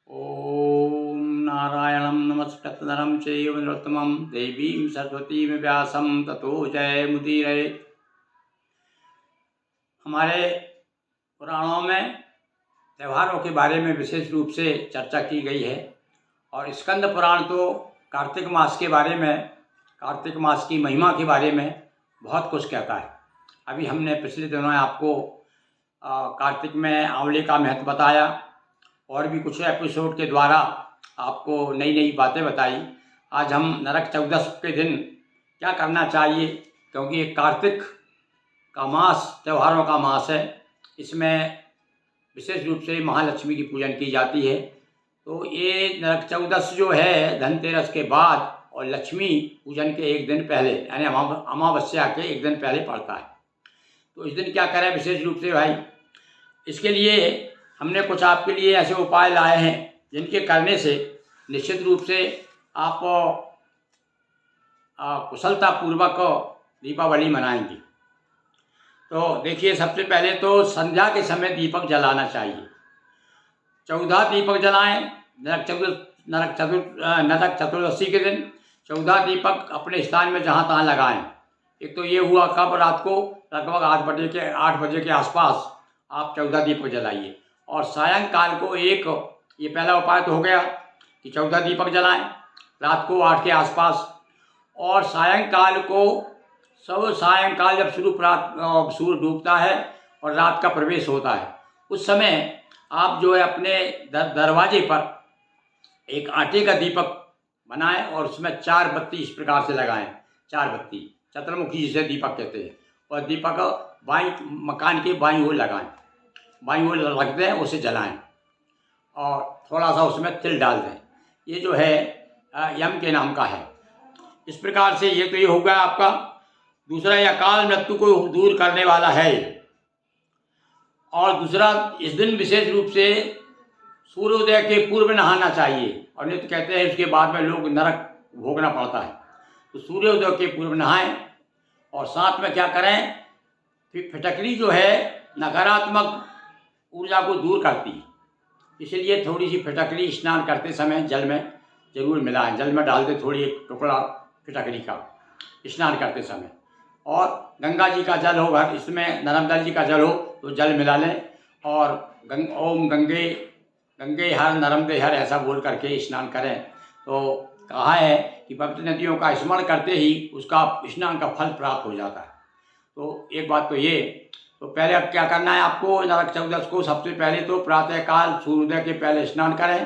ओम नारायणं नमस्कृत्य नरं चैव नरोत्तमं देवीं सरस्वतीं व्यासं ततो जयमुदीरये। हमारे पुराणों में त्योहारों के बारे में विशेष रूप से चर्चा की गई है और स्कंद पुराण तो कार्तिक मास के बारे में, कार्तिक मास की महिमा के बारे में बहुत कुछ कहता है। अभी हमने पिछले दिनों आपको कार्तिक में आंवले का महत्व बताया और भी कुछ एपिसोड के द्वारा आपको नई नई बातें बताई। आज हम नरक चौदस के दिन क्या करना चाहिए, क्योंकि ये कार्तिक का मास त्योहारों का मास है, इसमें विशेष रूप से महालक्ष्मी की पूजन की जाती है। तो ये नरक चौदस जो है धनतेरस के बाद और लक्ष्मी पूजन के एक दिन पहले यानी अमावस्या के एक दिन पहले पड़ता है। तो इस दिन क्या करें विशेष रूप से भाई, इसके लिए हमने कुछ आपके लिए ऐसे उपाय लाए हैं जिनके करने से निश्चित रूप से आप कुशलतापूर्वक दीपावली मनाएंगे। तो देखिए, सबसे पहले तो संध्या के समय दीपक जलाना चाहिए। 14 दीपक जलाएं। नरक चतुर्दशी के दिन 14 दीपक अपने स्थान में जहाँ तहाँ लगाएं। एक तो ये हुआ कब, रात को लगभग 8 बजे के आसपास आप 14 दीपक जलाइए और सायंकाल को एक, ये पहला उपाय तो हो गया कि 14 दीपक जलाएं रात को 8 के आसपास। और सायंकाल को सायंकाल जब सूर्य डूबता है और रात का प्रवेश होता है, उस समय आप जो है अपने दरवाजे पर एक आटे का दीपक बनाएं और उसमें 4 बत्ती इस प्रकार से लगाएं। 4 बत्ती चतुर्मुखी जिसे दीपक कहते हैं, और दीपक मकान के बाईं ओर लगाएं, बाईं ओर रख दें, उसे जलाएं और थोड़ा सा उसमें तिल डाल दें। ये जो है यम के नाम का है। इस प्रकार से ये तो ये हो गया आपका। दूसरा, ये अकाल मृत्यु को दूर करने वाला है। और दूसरा, इस दिन विशेष रूप से सूर्योदय के पूर्व नहाना चाहिए, और नहीं तो कहते हैं उसके बाद में लोग नरक भोगना पड़ता है। तो सूर्योदय के पूर्व नहाएं और साथ में क्या करें, फिर फिटकरी जो है नकारात्मक ऊर्जा को दूर करती है, इसलिए थोड़ी सी फिटकरी स्नान करते समय जल में जरूर मिलाएं। जल में डाल दें थोड़ी, एक टुकड़ा फिटकरी का स्नान करते समय। और गंगा जी का जल हो, घर इसमें नर्मदा जी का जल हो तो जल मिला लें और ओम गंगे हर नर्मदे हर ऐसा बोल करके स्नान करें। तो कहा है कि पवित्र नदियों का स्मरण करते ही उसका स्नान का फल प्राप्त हो जाता है। तो एक बात तो ये। तो पहले अब क्या करना है आपको, नरक चौदस को सबसे पहले तो प्रातःकाल सूर्योदय के पहले स्नान करें।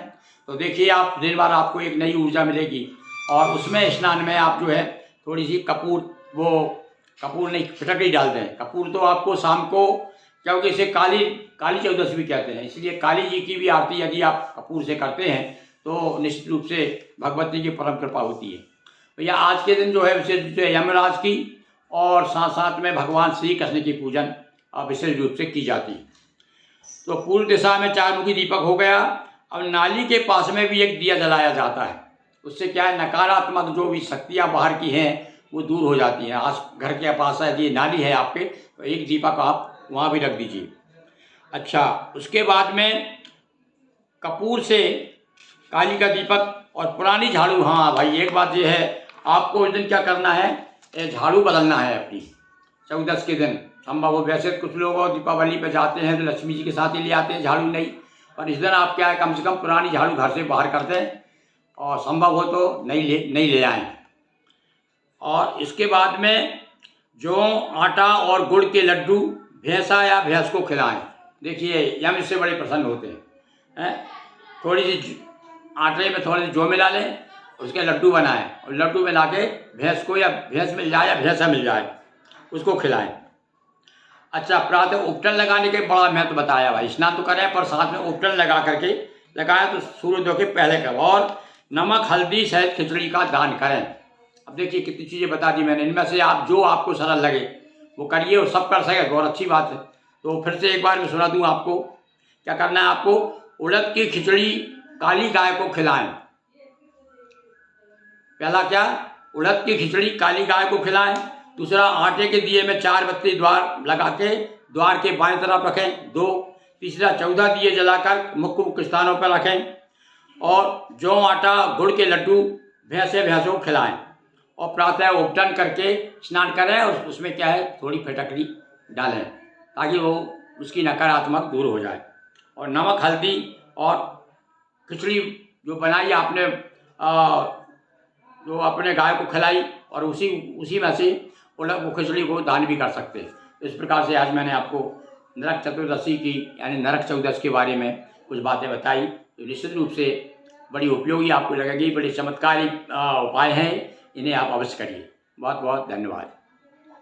तो देखिए, आप दिन भर आपको एक नई ऊर्जा मिलेगी। और उसमें स्नान में आप जो है थोड़ी सी कपूर नहीं, फिटकरी डाल दें। कपूर तो आपको शाम को, क्योंकि इसे काली चौदस भी कहते हैं, इसलिए काली जी की भी आरती यदि आप कपूर से करते हैं तो निश्चित रूप से भगवती की परम कृपा होती है। भैया, आज के दिन जो है विशेष रूप से यमराज की और साथ साथ में भगवान श्री कृष्ण की पूजन विशेष रूप से की जाती है। तो पूर्व दिशा में 4 मुखी दीपक हो गया। अब नाली के पास में भी एक दिया जलाया जाता है। उससे क्या है, नकारात्मक जो भी शक्तियाँ बाहर की हैं वो दूर हो जाती हैं। आज घर के पास यदि नाली है आपके, तो एक दीपक आप वहाँ भी रख दीजिए। अच्छा, उसके बाद में कपूर से काली का दीपक और पुरानी झाड़ू। हाँ भाई, एक बात ये है, आपको इस दिन क्या करना है, झाड़ू बदलना है अपनी 14 के दिन। संभव हो, वैसे कुछ लोग दीपावली पे जाते हैं तो लक्ष्मी जी के साथ ही ले आते हैं झाड़ू, नहीं, पर इस दिन आप क्या है, कम से कम पुरानी झाड़ू घर से बाहर कर दें और संभव हो तो नहीं ले आएँ। और इसके बाद में जो आटा और गुड़ के लड्डू भैंसा या भैंस को खिलाएं। देखिए, यम इससे बड़े प्रसन्न होते हैं। थोड़ी सी आटे में थोड़ी सी जौ मिला लें, उसके लड्डू बनाएं और लड्डू बना के भैंस को, या भैंस मिल जाए या भैंसा मिल जाए, उसको खिलाएं। अच्छा, प्रातः उपटन लगाने के बड़ा महत्व बताया भाई। स्नान तो करें पर साथ में उपटन लगाएं तो सूर्योदय के पहले करें। और नमक हल्दी सहित खिचड़ी का दान करें। अब देखिए, कितनी चीज़ें बता दी मैंने, इनमें से आप जो आपको सरल लगे वो करिए, और सब कर सके तो और अच्छी बात है। तो फिर से एक बार मैं सुना दूँ आपको, क्या करना है आपको, उड़द की खिचड़ी काली गाय को खिलाएं। पहला क्या, उड़द की खिचड़ी काली गाय को खिलाएं। दूसरा, आटे के दिए में 4 बत्ती द्वार लगा के द्वार के बाएं तरफ रखें 2। तीसरा, 14 दिए जलाकर मुख्य स्थानों पर रखें। और जौ आटा गुड़ के लड्डू भैंसों को खिलाएं और प्रातः उपटन करके स्नान करें और उसमें क्या है थोड़ी फिटकरी डालें ताकि वो उसकी नकारात्मक दूर हो जाए। और नमक हल्दी और खिचड़ी जो बनाई आपने जो अपने गाय को खिलाई और उसी में से वो खिचड़ी को दान भी कर सकते हैं। इस प्रकार से आज मैंने आपको नरक चतुर्दशी की यानी नरक चौदस के बारे में कुछ बातें बताई जो निश्चित रूप से बड़ी उपयोगी आपको लगेगी, बड़े चमत्कारी उपाय हैं, इन्हें आप अवश्य करिए। बहुत बहुत धन्यवाद।